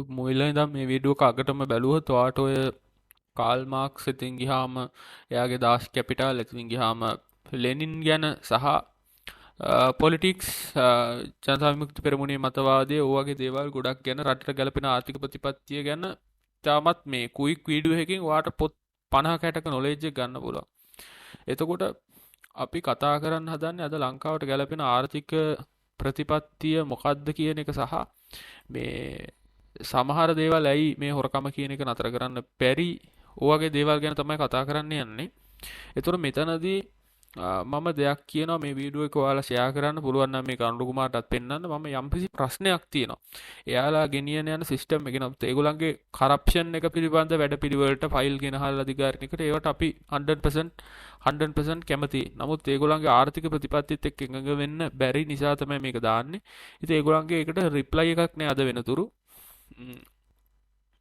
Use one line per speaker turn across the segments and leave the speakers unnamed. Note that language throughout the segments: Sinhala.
මුවිල්ල ඉඳන් මේ වීඩියෝ එක අගටම බැලුවොත් ඔයාට ඔය කාල් මාක්ස් ඉතින් ගියාම එයාගේ දාස් කැපිටල් ඉතින් ගියාම ලෙනින් ගැන සහ පොලිටික්ස් ජනතා විමුක්ති පෙරමුණේ මතවාදය ඔයගේ දේවල් ගොඩක් ගැන රටට ගැලපෙන ආර්ථික ප්‍රතිපත්තිය ගැන තාමත් මේ කුයික් වීඩියෝ එකකින් ඔයාට පොත් 50 කැටක නොලෙජ් එක ගන්න පුළුවන්. එතකොට අපි කතා කරන්න හදන්නේ අද ලංකාවට ගැලපෙන ආර්ථික ප්‍රතිපත්තිය මොකක්ද කියන එක සහ මේ සමහර දේවල් ඇයි මේ හොරකම කියන එක නතර කරන්න බැරි ඔයගේ දේවල් ගැන තමයි කතා කරන්න යන්නේ. ඒතකොට මෙතනදී මම දෙයක් කියනවා මේ වීඩියෝ එක ඔයාලා ෂෙයා කරන්න පුළුවන් නම් මේක අනුරු කුමාරටත් පෙන්නන්න. මම යම්කිසි ප්‍රශ්නයක් තියෙනවා. එයාලා ගෙනියන යන සිස්ටම් එක නමුත් ඒගොල්ලන්ගේ කරප්ෂන් එක පිළිබඳ වැඩපිළිවෙලට ෆයිල් ගෙනහල්ලා අධිකාරිනිකට ඒවට අපි 100% කැමතියි. නමුත් ඒගොල්ලන්ගේ ආර්ථික ප්‍රතිපත්තියත් එක්ක එකඟ වෙන්න බැරි නිසා තමයි මේක දාන්නේ. ඉතින් ඒගොල්ලන්ගේ එකට රිප්ලයි එකක් නෑ අද වෙනතුරු.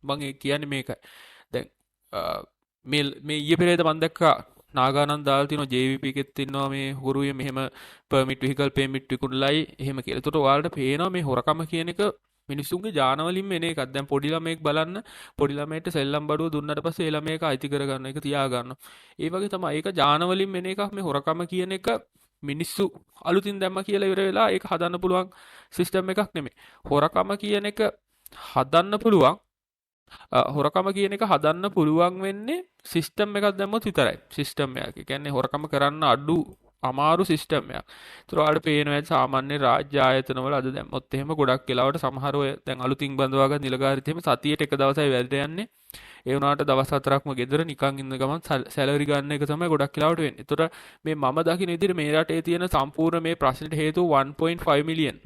මම ඒ කියන්නේ මේකයි. දැන් මේ ඊයේ පෙරේද මම දැක්කා නාගානන්ද දාලා තියෙනවා JVP එකෙත් ඉන්නවා මේ හොරුවේ මෙහෙම පර්මිට් වෙහිකල් පේමිට් විකුණලයි එහෙම කියලා. ඒකට ඔයාලට පේනවා මේ හොරකම කියන එක මිනිස්සුන්ගේ ජානවලින් එන එකක්. දැන් පොඩි ළමයෙක් බලන්න පොඩි ළමයට සෙල්ලම් බඩුව දුන්නට පස්සේ ඒ ළමයා ඒක අයිති කරගන්න ඒක තියා ගන්නවා. ඒ වගේ තමයි ඒක ජානවලින් එන එකක් මේ හොරකම කියන එක මිනිස්සු අලුතින් දැම්ම කියලා ඉවර වෙලා ඒක හදන්න පුළුවන් සිස්ටම් එකක් නෙමෙයි. හොරකම කියන එක හදන්න පුළුවන් හොරකම කියන එක හදන්න පුළුවන් වෙන්නේ සිස්ටම් එකක් දැම්මොත් විතරයි. සිස්ටම් එකක්. ඒ කියන්නේ හොරකම කරන්න අඩු අමාරු සිස්ටම් එකක්. ඒතර ඔයාලට පේනවා ඇති සාමාන්‍ය රාජ්‍ය ආයතනවල අද දැම්මොත් එහෙම ගොඩක් වෙලාවට සමහර ඔය දැන් අලුතින් බඳවාගත් නිලධාරීත් එහෙම සතියේට එක දවසයි වැඩ යන්නේ. ඒ වුණාට දවස් 4ක්ම ගෙදර නිකන් ඉන්න ගමන් සැලරි ගන්න එක තමයි ගොඩක් වෙලාවට වෙන්නේ. ඒතර මේ මම දකින විදිහට මේ රටේ තියෙන සම්පූර්ණ මේ ප්‍රශ්නෙට හේතුව 1.5 මිලියන්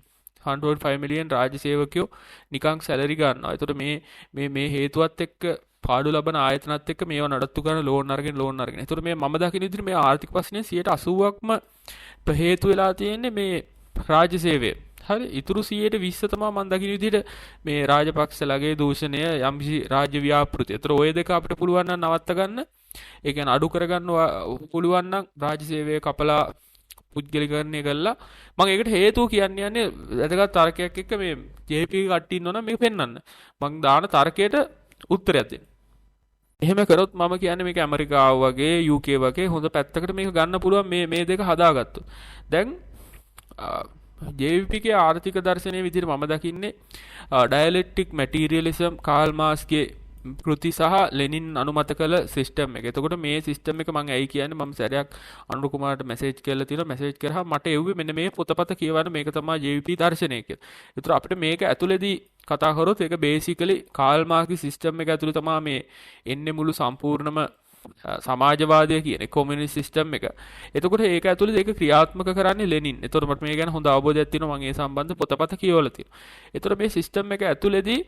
105 මිලියන් රාජ්‍ය සේවකයෝ නිකං සැලරි ගන්නවා. ඒතකොට මේ හේතුවත් එක්ක පාඩු ලබන ආයතනත් එක්ක මේව නඩත්තු කරන ලෝන් අරගෙන. ඒතකොට මේ මම දකින විදිහට මේ ආර්ථික ප්‍රශ්නේ 80%ක්ම හේතු වෙලා තියෙන්නේ මේ රාජ්‍ය සේවය. හරි. ඊටු 120 තමයි මම දකින විදිහට මේ රාජපක්ෂලගේ දූෂණය යම්කිසි රාජ්‍ය ව්‍යාපෘති. ඒතකොට ওই දෙක අපිට පුළුවන් නම් නවත්ත ගන්න. ඒ කියන්නේ අඩු කරගන්න පුළුවන් නම් රාජ්‍ය සේවය කපලා පුද්ගලිකරණය කළා. මම ඒකට හේතුව කියන්නේ වැදගත් තර්කයක් එක්ක මේ JP කට්ටිය ඉන්නවනම් මේක පෙන්වන්න. මම දාන තර්කයට උත්තරයක් දෙන්න. එහෙම කරොත් මම කියන්නේ මේක ඇමරිකාව වගේ UK වගේ හොඳ පැත්තකට මේක ගන්න පුළුවන් මේ දෙක හදාගත්තොත්. දැන් JVP ගේ ආර්ථික දර්ශනයේ විදිහට මම දකින්නේ ඩයලෙක්ටික් මැටීරියලිසම් කාල් මාක්ස්ගේ කෘති සහ ලෙනින් අනුමත කළ සිස්ටම් එක. එතකොට මේ සිස්ටම් එක මම ඇයි කියන්නේ මම සැරයක් අනුරු කුමාරට මැසේජ් කරලා තියෙනවා. මැසේජ් කරාම මට එව්වේ මෙන්න මේ පොතපත කියවන්න මේක තමයි JVP දර්ශනය කියලා. ඒතර අපිට මේක ඇතුළේදී කතා කරොත් ඒක බේසිකලි කාල් මාක්ස්ගේ සිස්ටම් එක ඇතුළේ තමයි මේ එන්නේ මුළු සම්පූර්ණම සමාජවාදය කියන කොමියුනිස්ට් සිස්ටම් එක. එතකොට ඒක ඇතුළේ ඒක ක්‍රියාත්මක කරන්නේ ලෙනින්. එතකොට මට මේ ගැන හොඳ අවබෝධයක් තියෙනවා. මම ඒ සම්බන්ධ පොතපත කියවලා තියෙනවා. එතකොට මේ සිස්ටම් එක ඇතුළේදී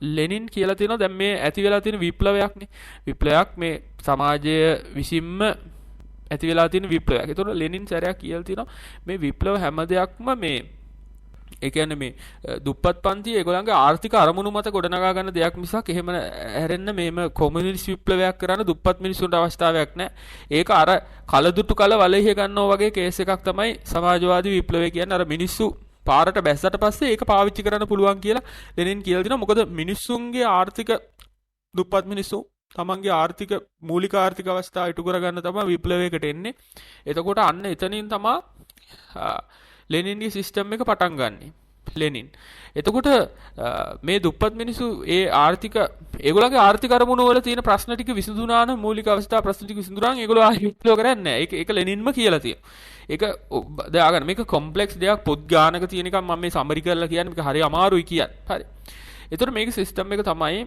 ලෙනින් කියලා තියෙනවා දැන් මේ ඇති වෙලා තියෙන විප්ලවයක්නේ. විප්ලවයක් මේ සමාජය විසින්ම ඇති වෙලා තියෙන විප්ලවයක්. ඒතකොට ලෙනින් සැරයක් කියලා තියෙනවා මේ විප්ලව හැම දෙයක්ම මේ ඒ කියන්නේ මේ දුප්පත් පන්තිය ඒගොල්ලන්ගේ ආර්ථික අරමුණු මත ගොඩනගා ගන්න දෙයක් මිසක් එහෙම හැරෙන්න මේම කොමියුනිස්ට් විප්ලවයක් කරන්න දුප්පත් මිනිස්සුන්ට අවස්ථාවක් නැහැ. ඒක අර කලදුට්ටු කල වලහිය ගන්නවා වගේ කේස් එකක් තමයි සමාජවාදී විප්ලවය කියන්නේ. අර මිනිස්සු පාරට බැස්සට පස්සේ ඒක පාවිච්චි කරන්න පුළුවන් කියලා ලෙනින් කියලා දෙනවා. මොකද මිනිස්සුන්ගේ ආර්ථික දුප්පත් මිනිස්සු තමන්ගේ ආර්ථික මූලික ආර්ථික අවස්ථා ඉටු කරගන්න තමයි විප්ලවයකට එන්නේ. එතකොට අන්න එතනින් තමයි ලෙනින්ගේ සිස්ටම් එක පටන් ගන්නෙ. ලෙනින්. එතකොට මේ දුප්පත් මිනිස්සු ඒ ආර්ථික ඒගොල්ලන්ගේ ආර්ථික අරමුණු වල තියෙන ප්‍රශ්න ටික විසඳුනා නම් මූලික අවස්ථා ප්‍රශ්න ටික විසඳුනා නම් ඒගොල්ලෝ ආයෙ විප්ලව කරන්නේ නැහැ. ඒක ලෙනින්ම කියලා තියෙනවා. ඒක දාගන්න මේක කොම්ප්ලෙක්ස් දෙයක් පොත් ගානක තියෙන එකක් මම මේ සමරි කරලා කියන්නේ මේක හරි අමාරුයි කියන්නේ. හරි. ඒතර මේක සිස්ටම් එක තමයි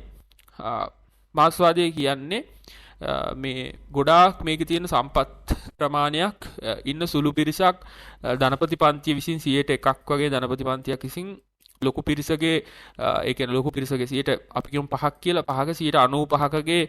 මාක්ස්වාදය කියන්නේ මේ ගොඩාක් මේකේ තියෙන සම්පත් ප්‍රමාණයක් ඉන්න සුළු පිරිසක් ධනපති පන්තිය විසින් 100ට 1ක් වගේ ධනපති පන්තියක් විසින් ලොකු පිරිසගේ ඒ කියන්නේ ලොකු පිරිසගේ 100ට අපි කියමු 5ක් කියලා 5ක 95%කගේ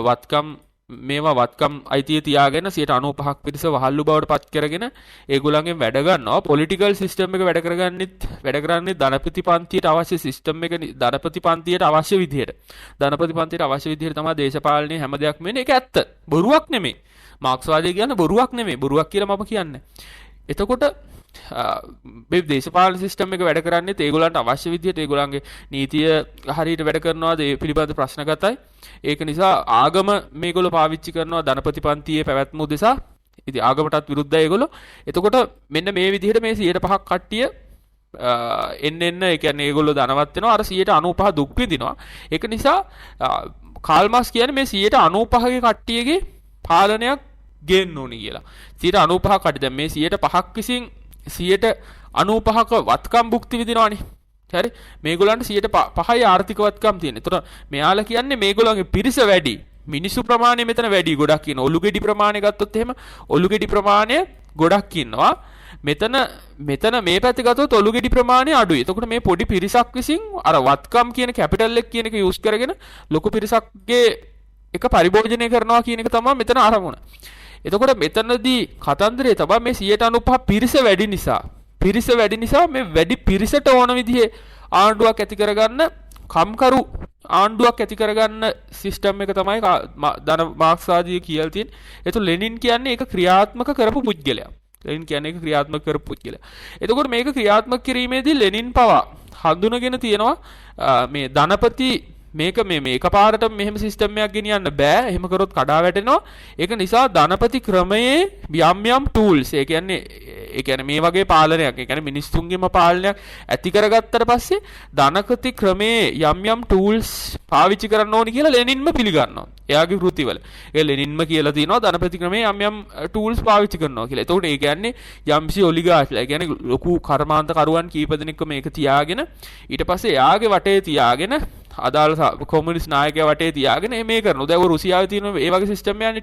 වත්කම් මේවා වත්කම් අයිතිය තියාගෙන 95%ක් පිරිස වහල්ලු බවට පත් කරගෙන ඒගොල්ලන්ගෙන් වැඩ ගන්නවා. පොලිටිකල් සිස්ටම් එක වැඩ කරන්නේ ධනපති පන්තියට අවශ්‍ය සිස්ටම් එක ධනපති පන්තියට අවශ්‍ය විදිහට. ධනපති පන්තියට අවශ්‍ය විදිහට තමයි දේශපාලනයේ හැම දෙයක්ම වෙන්නේ. ඒක ඇත්ත. බොරුවක් නෙමෙයි. මාක්ස්වාදය කියන්නේ බොරුවක් නෙමෙයි. බොරුවක් කියලා මම කියන්නේ. එතකොට මේ දේශපාලන සිස්ටම් එක වැඩ කරන්නේ ඒගොල්ලන්ට අවශ්‍ය විදිහට ඒගොල්ලන්ගේ නීතිය හරියට වැඩ කරනවාද ඒ පිළිබඳ ප්‍රශ්නගතයි. ඒක නිසා ආගම මේගොල්ලෝ පාවිච්චි කරනවා ධනපති පන්තියේ පැවැත්ම උදෙසා. ඉතින් ආගමටත් විරුද්ධයි ඒගොල්ලෝ. එතකොට මෙන්න මේ විදිහට මේ 105ක් කට්ටිය එන්න ඒ කියන්නේ ඒගොල්ලෝ ධනවත් වෙනවා අර 95 දුක් විඳිනවා. ඒක නිසා කාල් මාක්ස් කියන්නේ මේ 95ගේ කට්ටියගේ පාලනයක් ගේන්න ඕනි කියලා. 95 කට්ටිය දැන් මේ 105ක් විසින් 95ක වත්කම් භුක්ති විඳිනවානේ. හරි මේගොල්ලන්ට 105යි ආර්ථික වත්කම් තියෙන. ඒතර මෙයාලා කියන්නේ මේගොල්ලන්ගේ පිරිස වැඩි. මිනිසු ප්‍රමාණය මෙතන වැඩි ගොඩක් ඉන්න. ඔලු ගෙඩි ප්‍රමාණය ගත්තොත් එහෙම ඔලු ගෙඩි ප්‍රමාණය ගොඩක් ඉන්නවා. මෙතන මේ පැත්තේ ගත්තොත් ඔලු ගෙඩි ප්‍රමාණය අඩුයි. එතකොට මේ පොඩි පිරිසක් විසින් අර වත්කම් කියන කැපිටල් එක කියන එක යූස් කරගෙන ලොකු පිරිසක්ගේ එක පරිභෝජනය කරනවා කියන එක තමයි මෙතන අරමුණ. එතකොට මෙතනදී කතන්දරේ තමයි මේ 95 පිරිස වැඩි නිසා මේ වැඩි පිරිසට ඕන විදිහේ ආණ්ඩුවක් ඇති කරගන්න කම්කරු ආණ්ඩුවක් ඇති කරගන්න සිස්ටම් එක තමයි ධන මාක්ස්වාදී කියලා තියෙන්නේ. ඒතු ලෙනින් කියන්නේ ඒක ක්‍රියාත්මක කරපු පුද්ගලයා. ලෙනින් කියන්නේ ඒක ක්‍රියාත්මක කරපු පුද්ගලයා. එතකොට මේක ක්‍රියාත්මක කිරීමේදී ලෙනින් පවා හඳුනගෙන තියෙනවා මේ ධනපති මේක මේ එකපාරට මෙහෙම සිස්ටම් එකක් ගෙනියන්න බෑ. එහෙම කරොත් කඩා වැටෙනවා. ඒක නිසා ධනපති ක්‍රමයේ යම් ටූල්ස් ඒ කියන්නේ මේ වගේ පාලනයක් ඒ කියන්නේ මිනිස්සුන්ගේම පාලනයක් ඇති කරගත්තට පස්සේ ධනපති ක්‍රමයේ යම් ටූල්ස් පාවිච්චි කරන්න ඕනි කියලා ලෙනින්ම පිළිගන්නවා. එයාගේ කෘතිවල. ඒ ලෙනින්ම කියලා තියෙනවා ධනපති ක්‍රමයේ යම් ටූල්ස් පාවිච්චි කරනවා කියලා. එතකොට ඒ කියන්නේ යම්සි ඔලිගාර්ක්ලා ඒ කියන්නේ ලොකු කර්මාන්ත කරුවන් කීප දෙනෙක්ව මේක තියාගෙන ඊට පස්සේ එයාගේ වටේ තියාගෙන අදාළ කොමියුනිස්ට් නායකයා වටේ තියාගෙන මේ කරනවා. දැන් ඔය රුසියාවේ තියෙන මේ වගේ සිස්ටම් එකක් නේ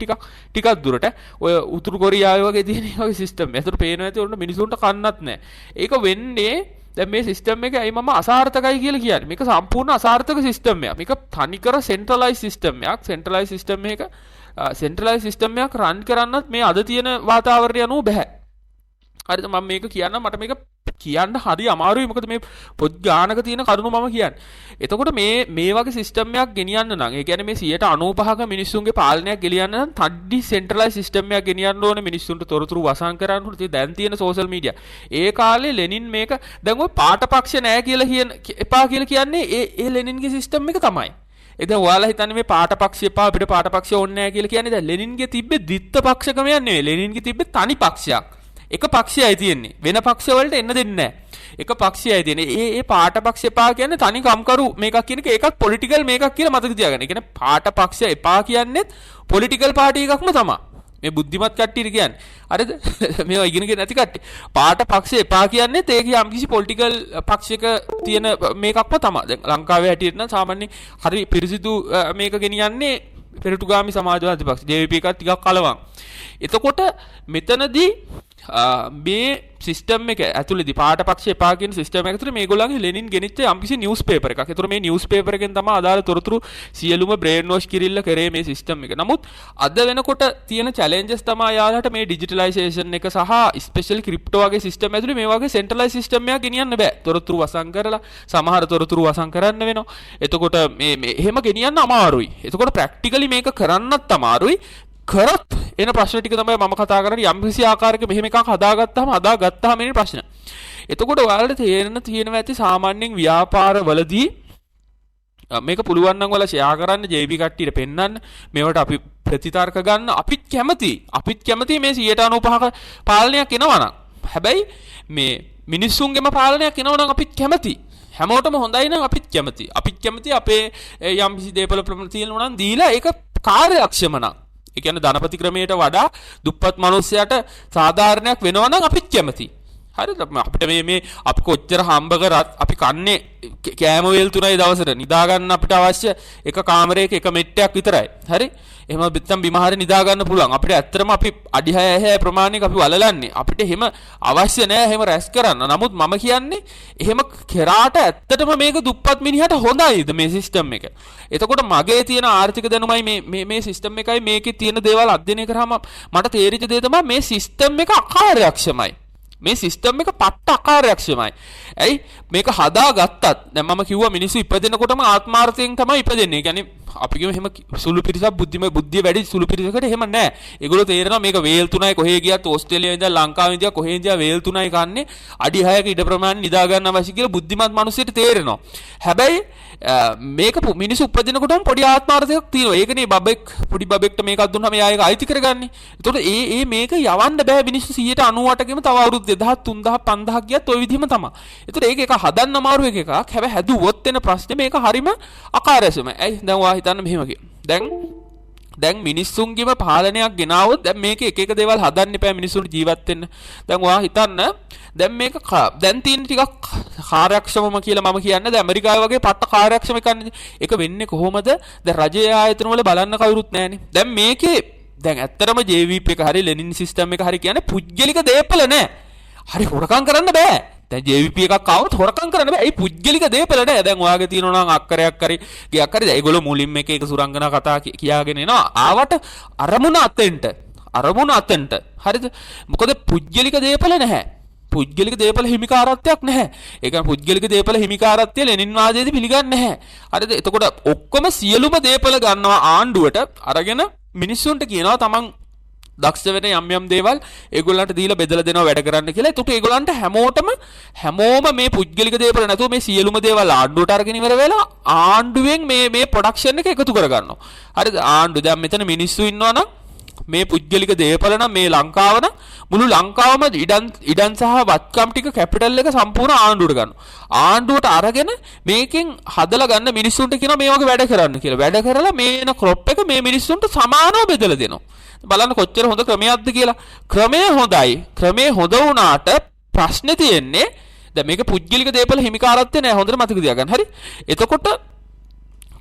ටිකක් දුරට. ඔය උතුරු කොරියාවේ වගේ තියෙන මේ වගේ සිස්ටම්. ඒතර පේනවා ඇති උන්ට මිනිසුන්ට කන්නත් නැහැ. ඒක වෙන්නේ දැන් මේ සිස්ටම් එක ඇයි මම අසාර්ථකයි කියලා කියන්නේ. මේක සම්පූර්ණ අසාර්ථක සිස්ටම් එකක්. මේක තනිකර සෙන්ට්‍රලයිස් සිස්ටම් එකක්. සෙන්ට්‍රලයිස් සිස්ටම් එකක් රන් කරන්නත් මේ අද තියෙන වාතාවරණය අනුව බෑ. හරිද මම මේක කියන්න මට මේක කියන්න හරි අමාරුයි මොකද මේ පොත් ගානක තියෙන කරුණු මම කියන්නේ. එතකොට මේ වගේ සිස්ටම් එකක් ගෙනියන්න නම් ඒ කියන්නේ මේ 95ක මිනිස්සුන්ගේ පාලනයක් ගෙනියන්න නම් තඩි සෙන්ට්‍රලයිස් සිස්ටම් එකක් ගෙනියන්න ඕනේ මිනිස්සුන්ට තොරතුරු වසන් කරන්න ඕනේ. දැන් තියෙන සෝෂල් මීඩියා. ඒ කාලේ ලෙනින් මේක දැන් ඔය පාටපක්ෂ නැහැ කියලා එපා කියලා කියන්නේ ඒ ලෙනින්ගේ සිස්ටම් එක තමයි. එතන ඔයාලා හිතන්නේ මේ පාටපක්ෂ එපා අපිට පාටපක්ෂ ඕනේ නැහැ කියලා කියන්නේ දැන් ලෙනින්ගේ තිබ්බේ ද්විත්ව පක්ෂකමක් නෙවෙයි. ලෙනින්ගේ තිබ්බේ තනි පක්ෂයක්. එක පක්ෂයයි තියෙන්නේ. වෙන පක්ෂ වලට එන්න දෙන්නේ නැහැ. එක පක්ෂයයි තියෙන්නේ. ඒ පාට පක්ෂ එපා කියන්නේ තනි කම්කරු මේකක් කියන එක ඒකත් පොලිටිකල් මේකක් කියලා මතක තියාගන්න. ඒ කියන්නේ පාට පක්ෂ එපා කියන්නේත් පොලිටිකල් පාටි එකක්ම තමයි. මේ බුද්ධිමත් කට්ටියට කියන්නේ. හරිද? මේවා ඉගෙනගෙන නැති කට්ටිය. පාට පක්ෂ එපා කියන්නේත් ඒක යම්කිසි පොලිටිකල් පක්ෂයක තියෙන මේකක්ම තමයි. දැන් ලංකාවේ හැටියට නම් සාමාන්‍ය හරි පිරිසිදු මේක ගෙනියන්නේ පෙරටුගාමි සමාජවාදී පක්ෂ. JVP එකත් ටිකක් කලවම්. එතකොට මෙතනදී මේ සිස්ටම් එක ඇතුළේදී පාටපක්ෂ එපා කියන සිස්ටම් එක ඇතුළේ මේගොල්ලන්ගේ ලෙනින් ගෙනිච්ච යම්කිසි නිවුස් පේපර් එකක්. ඒතර මේ නිවුස් පේපර් එකෙන් තමයි අදාළ තොරතුරු සියලුම බ්‍රේන් වොෂ් කිරිල්ල කරේ මේ සිස්ටම් එක. නමුත් අද වෙනකොට තියෙන චැලෙන්ජස් තමයි යාලට මේ ඩිජිටලයිසේෂන් එක සහ ස්පෙෂල් ක්‍රිප්ටෝ වගේ සිස්ටම් ඇතුළේ මේ වගේ සෙන්ට්‍රලයිස් සිස්ටම් එකක් ගෙනියන්න බෑ. තොරතුරු වසන් කරලා සමහර තොරතුරු වසන් කරන්න වෙනවා. එතකොට මේ එහෙම ගෙනියන්න අමාරුයි. එතකොට ප්‍රැක්ටිකලි මේක කරන්නත් අමාරුයි. කරත් එන ප්‍රශ්න ටික තමයි මම කතා කරන්නේ යම්කිසි ආකාරයක මෙහෙම එකක් හදාගත්තාම එන ප්‍රශ්න. එතකොට ඔයාලට තියෙනවා ඇති සාමාන්‍යයෙන් ව්‍යාපාරවලදී මේක පුළුවන් නම් ඔයාලා ෂෙයා කරන්න JB කට්ටියට පෙන්නන්න මේවට අපි ප්‍රතිතර්ක ගන්න අපිත් කැමති මේ 95ක පාලනයක් එනවනම්. හැබැයි මේ මිනිස්සුන්ගේම පාලනයක් එනවනම් අපිත් කැමති. හැමෝටම හොඳයි නම් අපිත් කැමති අපේ යම්කිසි දේපල ප්‍රමාණ තියෙනවා නම් දීලා ඒක කාර්යක්ෂම නම් ඒ කියන්නේ ධනපති ක්‍රමයට වඩා දුප්පත් මිනිස්සයාට සාධාරණයක් වෙනවා නම් අපිත් කැමති. හරිද? අපිට මේ අපි කොච්චර හම්බ කරත් අපි කන්නේ කෑම වේල් 3යි දවසට නිදා ගන්න අපිට අවශ්‍ය එක කාමරයක එක මෙට්ටයක් විතරයි. හරි? එහෙම නැත්නම් බිම හරිය නිදා ගන්න පුළුවන්. අපිට ඇත්තටම අපි අඩි 6 ප්‍රමාණයක අපි වලලන්නේ. අපිට එහෙම අවශ්‍ය නැහැ එහෙම රැස් කරන්න. නමුත් මම කියන්නේ එහෙම කරාට ඇත්තටම මේක දුප්පත් මිනිහට හොඳයිද මේ සිස්ටම් එක? එතකොට මගේ තියෙන ආර්ථික දැනුමයි මේ සිස්ටම් එකයි මේකේ තියෙන දේවල් අධ්‍යයනය කරාම මට තේරිච්ච දේ තමයි මේ සිස්ටම් එක අකාර්යක්ෂමයි. මේ සිස්ටම් එක පට්ට අකාර්යක්ෂමයි. ඇයි මේක හදාගත්තත් දැන් මම කිව්වා මිනිස්සු ඉපදෙනකොටම ආත්මාර්ථයෙන් තමයි ඉපදෙන්නේ. ඒ කියන්නේ අපි කියමු එහෙම සුළු පිරිසක් බුද්ධිය වැඩි සුළු පිරිසකට එහෙම නැහැ. ඒගොල්ලෝ තේරෙනවා මේක වේල් 3යි කොහේ ගියත් ඕස්ට්‍රේලියාවේ ඉඳලා ලංකාවේ ඉඳලා කොහේ ඉඳලා වේල් 3යි කන්නේ අඩි 6ක ඉඩ ප්‍රමාණය නිදා ගන්න අවශ්‍ය කියලා බුද්ධිමත් මිනිස්සුන්ට තේරෙනවා. හැබැයි මේක මිනිස්සු උපදිනකොටම පොඩි ආත්මාර්ථයක් තියෙනවා. ඒකනේ බබෙක් පොඩි බබෙක්ට මේකක් දුන්නාම එයා ඒක අයිති කරගන්නේ. ඒතකොට මේක යවන්න බෑ මිනිස්සු 198ගෙම තව අවුරුදු 2000 3000 5000 ගියත් ওই විදිහම තමයි. ඒතකොට ඒක හදන්න අමාරු එකක්. හැබැයි හැදුවොත් එන ප්‍රශ්නේ මේක හරිම අකාර්යසමයි. ඇයි දැන් ඔයා හිතන්න මෙහෙම කියන්න. දැන් මිනිස්සුන්ගේම පාලනයක් ගෙනාවොත් දැන් මේක එක එක දේවල් හදන්න එපා මිනිස්සුන්ට ජීවත් වෙන්න. දැන් ඔයා හිතන්න දැන් මේක දැන් තියෙන ටිකක් කාර්යක්ෂමම කියලා මම කියන්නේ දැන් ඇමරිකාව වගේ පට්ට කාර්යක්ෂම එකන්නේ. ඒක වෙන්නේ කොහොමද? දැන් රජයේ ආයතන වල බලන්න කවුරුත් නැහැනේ. දැන් මේකේ දැන් ඇත්තටම JVP එක හරි ලෙනින් සිස්ටම් එක හරි කියන්නේ පුද්ගලික දේපල නෑ. හරි හොරකම් කරන්න බෑ. දැන් JVP එකක් ආවොත් හොරකම් කරන්න බෑ. ඒ පුද්ගලික දේපල නෑ. දැන් ඔයාගේ තියෙනවා නම් අක්කරයක් හරි ගියක් හරි ඒගොල්ලෝ මුලින්ම එක සුරංගනා කතා කියාගෙන එනවා. ආවට අරමුණ අතෙන්ට. හරිද? මොකද පුද්ගලික දේපල නැහැ. පුද්ගලික දේපල හිමිකාරත්වයක් නැහැ. ඒ කියන්නේ පුද්ගලික දේපල හිමිකාරත්වය ලෙනින් වාදයේදී පිළිගන්නේ නැහැ. හරිද? එතකොට ඔක්කොම සියලුම දේපල ගන්නවා ආණ්ඩුවට අරගෙන මිනිස්සුන්ට කියනවා තමන් දක්ෂ වෙන යම් දේවල් ඒගොල්ලන්ට දීලා බෙදලා දෙනවා වැඩ කරන්න කියලා. එතකොට ඒගොල්ලන්ට හැමෝම මේ පුද්ගලික දේපල නැතුව මේ සියලුම දේවල් ආණ්ඩුවට අරගෙන ඉවර වෙලා ආණ්ඩුවෙන් මේ ප්‍රොඩක්ෂන් එක එකතු කරගන්නවා. හරිද? ආණ්ඩුව දැන් මෙතන මිනිස්සු ඉන්නවා නම් මේ පුද්ගලික දේපල නම් මේ ලංකාව නම් මුළු ලංකාවම ඉඩම් සහ වත්කම් ටික කැපිටල් එක සම්පූර්ණ ආණ්ඩුවට ගන්නවා. ආණ්ඩුවට අරගෙන මේකෙන් හදලා ගන්න මිනිස්සුන්ට කියනවා මේ වගේ වැඩ කරන්න කියලා. වැඩ කරලා මේ එන ක්‍රොප් එක මේ මිනිස්සුන්ට සමානව බෙදලා දෙනවා. බලන්න කොච්චර හොඳ ක්‍රමයක්ද කියලා. ක්‍රමය හොඳයි. ක්‍රමය හොඳ වුණාට ප්‍රශ්නේ තියෙන්නේ දැන් මේක පුද්ගලික දේපල හිමිකාරත්වය නෑ. හොඳට මතක තියාගන්න. හරි? එතකොට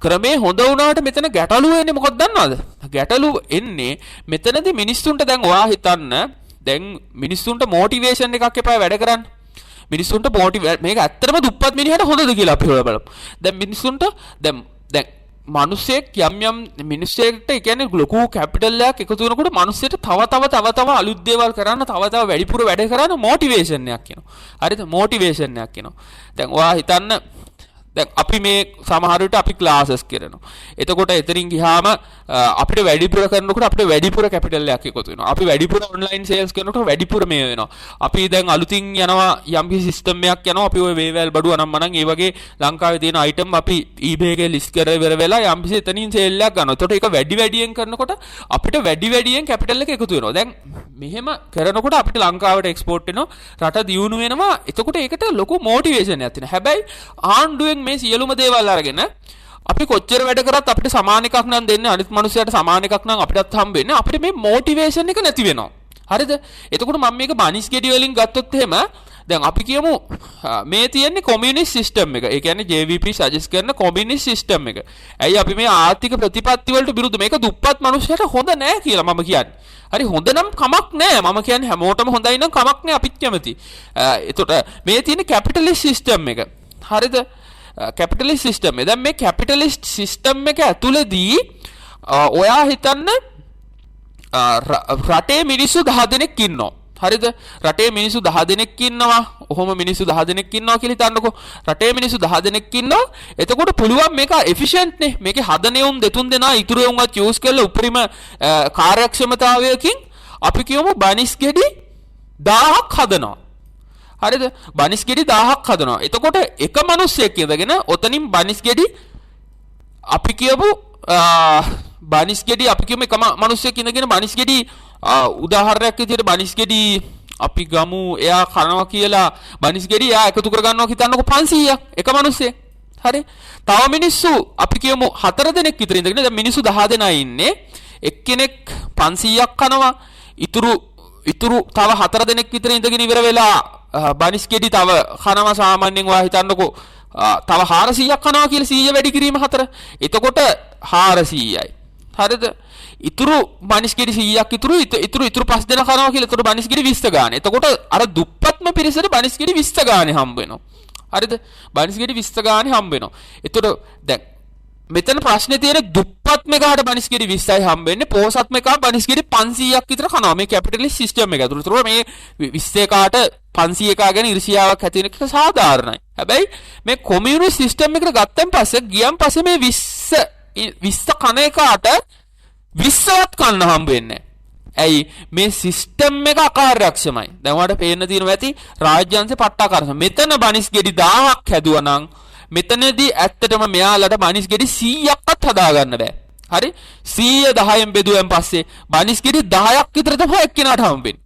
ක්‍රමේ හොඳ වුණාට මෙතන ගැටලුව එන්නේ මොකක්ද දන්නවද? ගැටලුව එන්නේ මෙතනදී මිනිස්සුන්ට දැන් ඔයා හිතන්න දැන් මිනිස්සුන්ට මොටිවේෂන් එකක් එපා වැඩ කරන්න. මිනිස්සුන්ට මේක ඇත්තටම දුප්පත් මිනිහට හොඳද කියලා අපි හොයලා බලමු. දැන් මිනිස්සුන්ට දැන් මිනිස්සෙක් යම් මිනිස්සෙක්ට ඒ කියන්නේ ලොකු කැපිටල් එකක් එකතු වෙනකොට මිනිස්සෙට තව අලුත් දේවල් කරන්න තව වැඩිපුර වැඩ කරන්න මොටිවේෂන් එකක් එනවා. හරිද? මොටිවේෂන් එකක් එනවා. දැන් ඔයා හිතන්න දැන් අපි මේ සමහර විට අපි ක්ලාසස් කරනවා. එතකොට එතනින් ගියාම අපිට වැඩිපුර කරනකොට අපිට වැඩිපුර කැපිටල් එකක් එකතු වෙනවා. අපි වැඩිපුර ඔන්ලයින් සේල්ස් කරනකොට වැඩිපුර මේ වෙනවා. අපි දැන් අලුතින් යනවා යම් කිසි සිස්ටම් එකක් යනවා. අපි ওই වේවැල් බඩුව නම් මනම් ඒ වගේ ලංකාවේ තියෙන අයිටම් අපි eBay එකේ ලිස්ට් කරලා ඉවර වෙලා යම් කිසි එතනින් සේල් එකක් ගන්නවා. එතකොට ඒක වැඩියෙන් කරනකොට අපිට වැඩියෙන් කැපිටල් එක එකතු වෙනවා. දැන් මෙහෙම කරනකොට අපිට ලංකාවට එක්ස්පෝර්ට් වෙනවා. රට දියුණු වෙනවා. එතකොට ඒකට ලොකු මොටිවේෂන් එකක් තියෙනවා. හැබැයි ආණ්ඩුවෙන් මේ සියලුම දේවල් අරගෙන අපි කොච්චර වැඩ කරත් අපිට සමාන එකක් නම් දෙන්නේ අනිත් මිනිස්සුන්ට සමාන එකක් නම් අපිටත් හම්බ වෙන්නේ අපිට මේ මොටිවේෂන් එක නැති වෙනවා. හරිද? එතකොට මම මේක බනිස් ගෙඩි වලින් ගත්තොත් එහෙම දැන් අපි කියමු මේ තියෙන්නේ කොමියුනිස්ට් සිස්ටම් එක. ඒ කියන්නේ JVP සජෙස්ට් කරන කොමියුනිස්ට් සිස්ටම් එක. ඇයි අපි මේ ආර්ථික ප්‍රතිපත්ති වලට විරුද්ධ මේක දුප්පත් මිනිස්සුන්ට හොඳ නෑ කියලා මම කියන්නේ. හරි හොඳ නම් කමක් නෑ. මම කියන්නේ හැමෝටම හොඳයි නම් කමක් නෑ අපිත් කැමති. එතකොට මේ තියෙන්නේ කැපිටලිස්ට් සිස්ටම් එක. හරිද? කැපිටලිස්ට් සිස්ටම් එක. දැන් මේ කැපිටලිස්ට් සිස්ටම් එක ඇතුළේදී ඔයා හිතන්න රටේ මිනිස්සු 10 දෙනෙක් ඉන්නවා. හරිද? රටේ මිනිස්සු 10 දෙනෙක් ඉන්නවා. ඔහොම මිනිස්සු 10 දෙනෙක් ඉන්නවා කියලා හිතන්නකෝ. රටේ මිනිස්සු 10 දෙනෙක් ඉන්නවා. එතකොට පුළුවන් මේක එෆිෂන්ට් නේ. මේකේ හදනෙවුන් දෙතුන් දෙනා ඉතුරු එවුන්වත් යූස් කරලා උපරිම කාර්යක්ෂමතාවයකින් අපි කියමු බනිස් ගෙඩි 1000ක් හදනවා. හරිද? බනිස් ගෙඩි 1000ක් හදනවා. එතකොට එක මිනිස්සෙක් ඉඳගෙන ඔතනින් බනිස් ගෙඩි අපි කියමු බනිස් ගෙඩි අපි කියමු එක මිනිස්සෙක් ඉඳගෙන බනිස් ගෙඩි උදාහරණයක් විදිහට බනිස් ගෙඩි අපි ගමු එයා කනවා කියලා බනිස් ගෙඩි එයා එකතු කරගන්නවා හිතන්නකො 500ක් එක මිනිස්සෙක්. හරි? තව මිනිස්සු අපි කියමු 4 දෙනෙක් විතර ඉඳගෙන දැන් මිනිස්සු 10 දෙනා ඉන්නේ. එක්කෙනෙක් 500ක් කනවා. ඉතුරු තව 4 දෙනෙක් විතර ඉඳගෙන ඉවර වෙලා බනිස් ගෙඩි තව කනවා සාමාන්‍යයෙන් ඔයා හිතන්නකෝ තව 400ක් කනවා කියලා 100 වැඩි කිරීම 4. එතකොට 400යි. හරිද? ඉතුරු බනිස් ගෙඩි 100ක් ඉතුරු 5 දෙනා කනවා කියලා. එතකොට බනිස් ගෙඩි 20 ගානේ. එතකොට අර දුප්පත්ම පිරිසට බනිස් ගෙඩි 20 ගානේ හම්බ වෙනවා. හරිද? බනිස් ගෙඩි 20 ගානේ හම්බ වෙනවා. එතකොට දැන් මෙතන ප්‍රශ්නේ තියෙන්නේ දුප්පත් මෙකාට බනිස්කිරි 20යි හම්බෙන්නේ පොහොසත් මෙකා බනිස්කිරි 500ක් විතර කනවා මේ කැපිටලිස්ට් සිස්ටම් එක ඇතුළේ. ඒතකොට මේ 20 එකාට 500 එකා ගැන ඉරිසියාවක් ඇති වෙන එක සාධාරණයි. හැබැයි මේ කොමියුනිස්ට් සිස්ටම් එකට ගත්තන් පස්සේ ගියන් පස්සේ මේ 20 කන එකාට 20වත් කන්න හම්බ වෙන්නේ නැහැ. ඇයි මේ සිස්ටම් එක අකාර්යක්ෂමයි. දැන් ඔයාලට පේන්න තියෙනවා ඇති රාජ්‍යංශේ පට්ටාකාරස. මෙතන බනිස් ගෙඩි 1000ක් හැදුවා නම් මෙතනදී ඇත්තටම මෙයාලට බනිස් ගෙඩි 100ක්වත් හදාගන්න බෑ. හරි 100 10න් බෙදුවෙන් පස්සේ බනිස් ගෙඩි 10ක් විතර තමයි එක්කෙනාට හම්බෙන්නේ.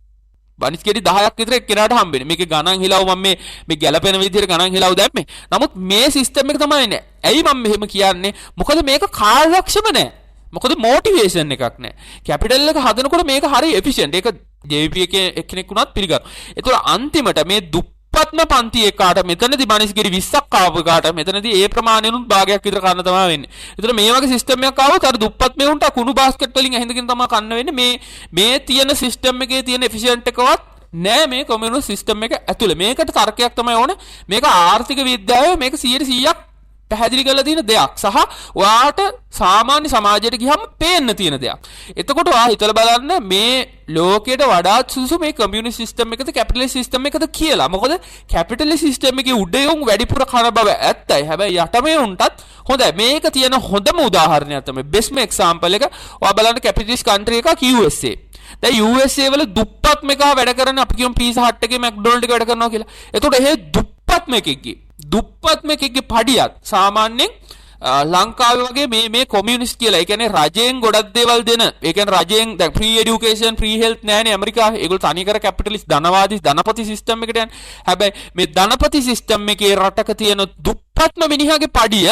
බනිස් ගෙඩි 10ක් විතර එක්කෙනාට හම්බෙන්නේ. මේකේ ගණන් හිලව් මම මේ ගැලපෙන විදිහට ගණන් හිලව් දැම්මේ. නමුත් මේ සිස්ටම් එක තමයි නෑ. ඇයි මම මෙහෙම කියන්නේ? මොකද මේක කාර්යක්ෂම නෑ. මොකද මොටිවේෂන් එකක් නැහැ. කැපිටල් එක හදනකොට මේක හරි එෆිෂන්ට්. ඒක JVP එකේ එක්කෙනෙක් වුණත් පිළිගන්නවා. ඒතකොට අන්තිමට මේ දුප්පත්ම පන්ති එකාට මෙතනදී බනිස්ගිරි 20ක් ආව එකාට මෙතනදී ඒ ප්‍රමාණයනුත් භාගයක් විතර කන්න තමයි වෙන්නේ. ඒතකොට මේ වගේ සිස්ටම් එකක් ආවොත් අර දුප්පත් මෙවුන්ට කුණු බාස්කට් වලින් ඇහිඳගෙන තමයි කන්න වෙන්නේ. මේ තියෙන සිස්ටම් එකේ තියෙන එෆිෂන්ට් එකවත් නෑ මේ කොමියුනිස්ට් සිස්ටම් එක ඇතුලේ. මේකට තර්කයක් තමයි ඕනේ. මේක ආර්ථික විද්‍යාවේ මේක 100%ක් පැහැදිලි කරලා තියෙන දෙයක් සහ ඔයාට සාමාන්‍ය සමාජයට ගියම පේන්න තියෙන දෙයක්. එතකොට ඔයා හිතලා බලන්න මේ ලෝකයට වඩාත් සුසු මේ කමියුනිස්ට් සිස්ටම් එකද කැපිටලිස්ට් සිස්ටම් එකද කියලා. මොකද කැපිටලිස්ට් සිස්ටම් එකේ උඩයන් වැඩිපුර කන බව ඇත්තයි. හැබැයි යටමේ උන්ටත් හොඳයි. මේක තියෙන හොඳම උදාහරණයක් තමයි බෙස්ට් එක්සැම්පල් එක. ඔයා බලන්න කැපිටලිස්ට් කන්ට්‍රි එකක් USA. දැන් USA වල දුප්පත් මේකා වැඩ කරන අපි කියමු පීසා හට් එකේ මැක්ඩොනල්ඩ් එක වැඩ කරනවා කියලා. එතකොට එහෙ දුප්පත් මේකෙක්ගේ පඩියත් සාමාන්‍යයෙන් ලංකාවේ වගේ මේ කොමියුනිස්ට් කියලා. ඒ කියන්නේ රජයෙන් ගොඩක් දේවල් දෙන. ඒ කියන්නේ රජයෙන් දැන් ෆ්‍රී এডুকেෂන් ෆ්‍රී හෙල්ත් නැහැනේ ඇමරිකාවේ. ඒගොල්ලෝ තනිකර කැපිටලිස්ට් ධනවාදී ධනපති සිස්ටම් එකට යන්නේ. හැබැයි මේ ධනපති සිස්ටම් එකේ රටක තියෙන දුප්පත්ම මිනිහාගේ පඩිය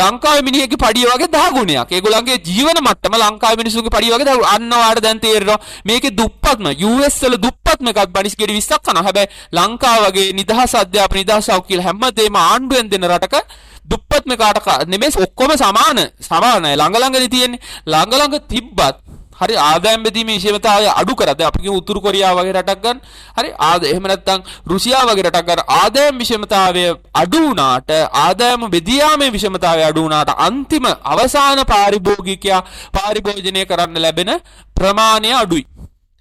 ලංකාවේ මිනිහගේ පඩිය වගේ 10 ගුණයක්. ඒගොල්ලන්ගේ ජීවන මට්ටම ලංකාවේ මිනිස්සුන්ගේ පඩිය වගේ 10 අන්න ඔයාලට දැන් තේරෙනවා මේකේ දුප්පත්ම US වල දුප්පත්ම එකක් බනිස් ගෙඩි 20ක් කනවා. හැබැයි ලංකාව වගේ නිදහස් අධ්‍යාපන නිදහස් සෞඛ්‍ය කියලා හැමදේම ආණ්ඩුවෙන් දෙන රටක දුප්පත් මේකට නෙමෙයි ඔක්කොම සමානයි. ළඟ තියෙන්නේ. ළඟ තිබ්බත් හරි ආදායම් බෙදීමේ විෂමතාවය අඩු කරා. දැන් අපි කියමු උතුරු කොරියාව වගේ රටක් ගන්න. හරි එහෙම නැත්නම් රුසියාව වගේ රටක් ගන්න. ආදායම් විෂමතාවය අඩු වුණාට ආදායම බෙදියාමේ විෂමතාවය අඩු වුණාට අන්තිම අවසාන පාරිභෝගිකයා පාරිභෝජනය කරන්න ලැබෙන ප්‍රමාණය අඩුයි.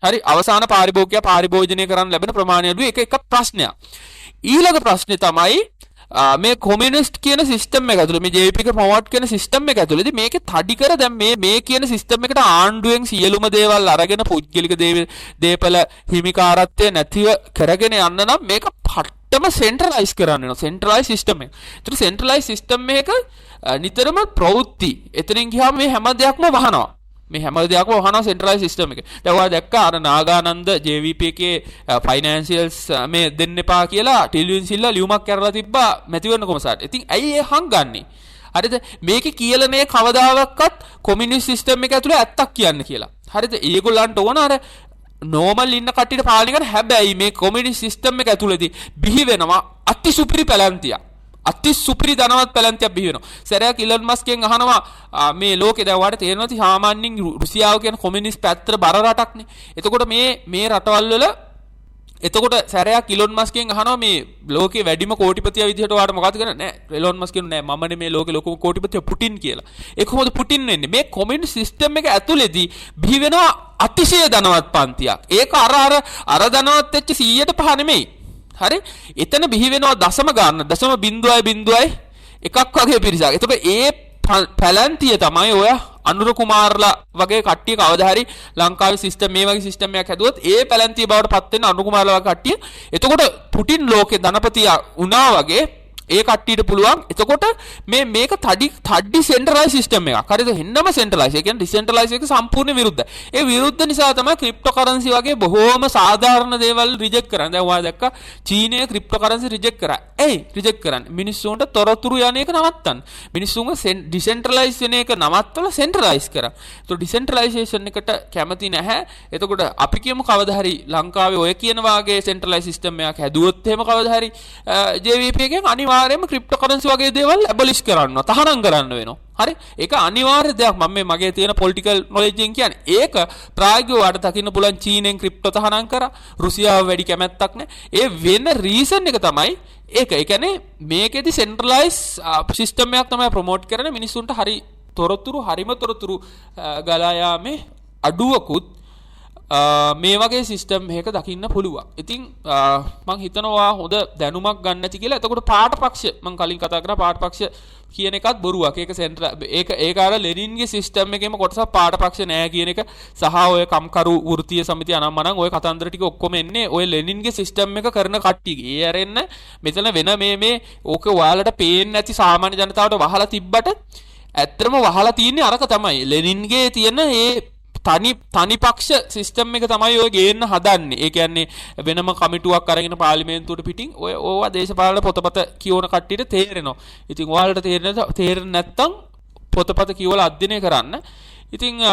හරි අවසාන පාරිභෝගිකයා පාරිභෝජනය කරන්න ලැබෙන ප්‍රමාණය අඩුයි. ඒක එක ප්‍රශ්නයක්. ඊළඟ ප්‍රශ්නේ තමයි මේ කොමියුනිස්ට් කියන සිස්ටම් එක ඇතුළේ මේ JVP එක ප්‍රොමෝට් කරන සිස්ටම් එක ඇතුළේදී මේකේ තඩි කර දැන් මේ කියන සිස්ටම් එකට ආණ්ඩුවෙන් සියලුම දේවල් අරගෙන පුද්ගලික දේපල හිමිකාරත්වය නැතිව කරගෙන යන්න නම් මේක පට්ටම සෙන්ට්‍රලයිස් කරන්න වෙනවා. සෙන්ට්‍රලයිස් සිස්ටම් එක. ඒතර සෙන්ට්‍රලයිස් සිස්ටම් එක නිතරම ප්‍රවෘත්ති. එතනින් ගියාම මේ හැම දෙයක්ම වහනවා. මේ හැම දෙයක්ම වහනවා සෙන්ට්‍රලයිස් සිස්ටම් එක. දැන් ඔයා දැක්කා අර නාගානන්ද JVP එකේ ෆයිනෑන්ෂියල්ස් මේ දෙන්න එපා කියලා ටිලියන් සිල්ලා ලියුමක් කරලා තිබ්බා මැතිවරණ කොමසාරට. ඉතින් ඇයි ඒ හංගන්නේ? හරිද? මේකේ කියලා නේ කවදාවත් කොමියුනිස්ට් සිස්ටම් එක ඇතුලේ ඇත්තක් කියන්න කියලා. හරිද? ඒගොල්ලන්ට ඕන අර නෝමල් ඉන්න කට්ටියට පාලනය කරන්න. හැබැයි මේ කොමියුනිස්ට් සිස්ටම් එක ඇතුලේදී බිහි වෙනවා අතිසුපිරි පැලැන්තියක්. අති සුපිරි ධනවත් පැලැන්තියක් බිහි වෙනවා. සැරයක් ඉලන් මස්ක්ගෙන් අහනවා මේ ලෝකේ දැන් ඔයාලට තේරෙනවද සාමාන්‍යයෙන් රුසියාව කියන කොමියුනිස්ට් පැත්තට බර රටක්නේ. එතකොට මේ රටවල් වල එතකොට සැරයක් ඉලොන් මස්ක්ගෙන් අහනවා මේ ලෝකේ වැඩිම කෝටිපතියා විදිහට ඔයාලට මොකද කරන්නේ? නෑ ඉලොන් මස්ක් කියනවා නෑ මමනේ මේ ලෝකේ ලොකුම කෝටිපතියා පුටින් කියලා. ඒ කොහොමද පුටින් වෙන්නේ? මේ කොමියුනිස්ට් සිස්ටම් එක ඇතුලේදී බිහි වෙනවා අතිශය ධනවත් පන්තියක්. ඒක අර ධනවත් වෙච්ච 100% නෙමෙයි. හරි එතන බිහි වෙනවා දශම ගන්න 0.0 එකක් වගේ පිරිසක්. එතකොට ඒ පැලැන්තිය තමයි ඔය අනුර කුමාරලා වගේ කට්ටිය කවදා හරි ලංකාවේ සිස්ටම් මේ වගේ සිස්ටම් එකක් හැදුවොත් ඒ පැලැන්තිය බවට පත් වෙන අනුර කුමාරලා වගේ කට්ටිය. එතකොට පුටින් ලෝකේ ධනපතියා වුණා වගේ ඒ කට්ටියට පුළුවන්. එතකොට මේක තඩි සෙන්ට්‍රලයිස් සිස්ටම් එකක්. හරිද? හෙන්නම සෙන්ට්‍රලයිස්. ඒ කියන්නේ ඩිසෙන්ට්‍රලයිස් එක සම්පූර්ණ විරුද්ධයි. ඒ විරුද්ධ නිසා තමයි ක්‍රිප්ටෝකරන්සි වගේ බොහෝම සාධාරණ දේවල් රිජෙක්ට් කරන්නේ. දැන් ඔයා දැක්කා චීනයේ ක්‍රිප්ටෝකරන්සි රිජෙක්ට් කරා. ඇයි රිජෙක්ට් කරන්නේ? මිනිස්සුන්ට තොරතුරු යන එක නවත්තන්න. මිනිස්සුන්ව ඩිසෙන්ට්‍රලයිස් වෙන එක නවත්තලා සෙන්ට්‍රලයිස් කරා. ඒතකොට ඩිසෙන්ට්‍රලයිසේෂන් එකට කැමති නැහැ. එතකොට අපි කියමු කවදා හරි ලංකාවේ ඔය කියන වාගේ සෙන්ට්‍රලයිස් සිස්ටම් එකක් හැදුවොත් එහෙම කවදා හරි JVP එකෙන් අනිවාර්යයෙන්ම ක්‍රිප්ටෝකරන්සි වගේ දේවල් ඇබොලිෂ් කරන්න තහනම් කරන්න වෙනවා. හරි ඒක අනිවාර්ය දෙයක් මම මේ මගේ තියෙන පොලිටිකල් නොලෙජ් එකෙන් කියන්නේ ඒක ප්‍රායෝගිකව වඩ දකින්න පුළුවන් චීනෙන් ක්‍රිප්ටෝ තහනම් කරා රුසියාව වැඩි කැමැත්තක් නැහැ ඒ වෙන රීසන් එක තමයි ඒක ඒ කියන්නේ මේකෙදි සෙන්ට්‍රලයිස් සිස්ටම් එකක් තමයි ප්‍රොමෝට් කරන්නේ මිනිස්සුන්ට හරි හරිම තොරතුරු ගලා යාමේ අඩුවකුත් මේ වගේ සිස්ටම් එකක දකින්න පුළුවන්. ඉතින් මම හිතනවා හොඳ දැනුමක් ගන්න නැති කියලා. එතකොට පාටපක්ෂ මම කලින් කතා කරා පාටපක්ෂ කියන එකත් බොරුවක්. ඒක සෙන්ට්‍රල් ඒක අර ලෙනින්ගේ සිස්ටම් එකේම කොටසක් පාටපක්ෂ නෑ කියන එක සහ ඔය කම්කරු වෘත්තීය සමිතිය අනම්මනම් ඔය කතන්දර ටික ඔක්කොම එන්නේ ඔය ලෙනින්ගේ සිස්ටම් එක කරන කට්ටියගේ. ඒ අරෙන්න මෙතන වෙන මේ ඕක ඔයාලට පේන්නේ නැති සාමාන්‍ය ජනතාවට වහලා තිබ්බට ඇත්තටම වහලා තියෙන්නේ අරක තමයි. ලෙනින්ගේ තියෙන ඒ තනි පක්ෂ සිස්ටම් එක තමයි ඔය ගේන්න හදන්නේ. ඒ කියන්නේ වෙනම කමිටුවක් අරගෙන පාර්ලිමේන්තුවට පිටින් ඔය ඕවා දේශපාලන පොතපත කියවන කට්ටියට තේරෙනවා. ඉතින් ඔයාලට තේරෙන්නේ නැත්නම් පොතපත කියවලා අධ්‍යයනය කරන්න. ඉතින්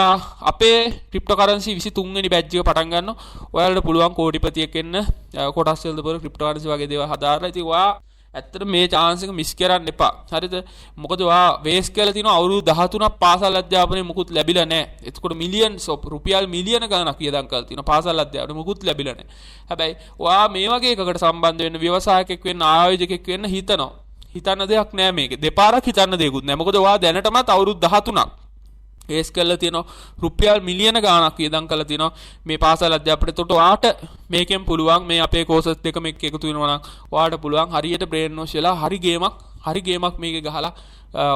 අපේ ක්‍රිප්ටෝකරන්සි 23 වෙනි බැච් එක පටන් ගන්නවා. ඔයාලට පුළුවන් කෝටිපතියෙක් වෙන්න කොටස් වලද බර ක්‍රිප්ටෝකරන්සි වගේ දේවල් හදාarලා. ඉතින් ඔයා ඇත්තට මේ chance එක මිස් කරන්න එපා. හරිද? මොකද ඔයා වේස් කරලා තිනවා අවුරුදු 13ක් පාසල් අධ්‍යාපනයේ මුකුත් ලැබිලා නැහැ. එතකොට මිලියන්ස් රුපියල් මිලියන ගණනක් වියදම් කරලා තිනවා පාසල් අධ්‍යාපනයේ මුකුත් ලැබිලා නැහැ. හැබැයි ඔයා මේ වගේ එකකට සම්බන්ධ වෙන්න ව්‍යවසායකෙක් වෙන්න ආයෝජකෙක් වෙන්න හිතනවා. හිතන්න දෙයක් නැහැ මේකේ. දෙපාරක් හිතන්න දෙයක්වත් නැහැ. මොකද ඔයා දැනටමත් අවුරුදු 13ක් ඒස් කරලා තියෙනවා රුපියල් මිලියන ගාණක් වියදම් කරලා තියෙනවා මේ පාසල් අධ්‍යාපනයට. එතකොට ඔයාට මේකෙන් පුළුවන් මේ අපේ කෝසස් දෙකම එක්ක එකතු වෙනවා නම් ඔයාට පුළුවන් හරියට බ්‍රේන් වොෂ් වෙලා හරි ගේමක් මේකේ ගහලා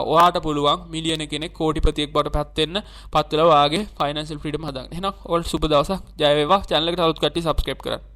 ඔයාට පුළුවන් මිලියන කෙනෙක් කෝටිපතියෙක් බවට පත් වෙලා ඔයාගේ ෆයිනෑන්ෂල් ෆ්‍රීඩම් හදාගන්න. එහෙනම් ඔයාලට සුබ දවසක්. ජය වේවා. channel එකට අලුත් කට්ටිය subscribe කරන්න.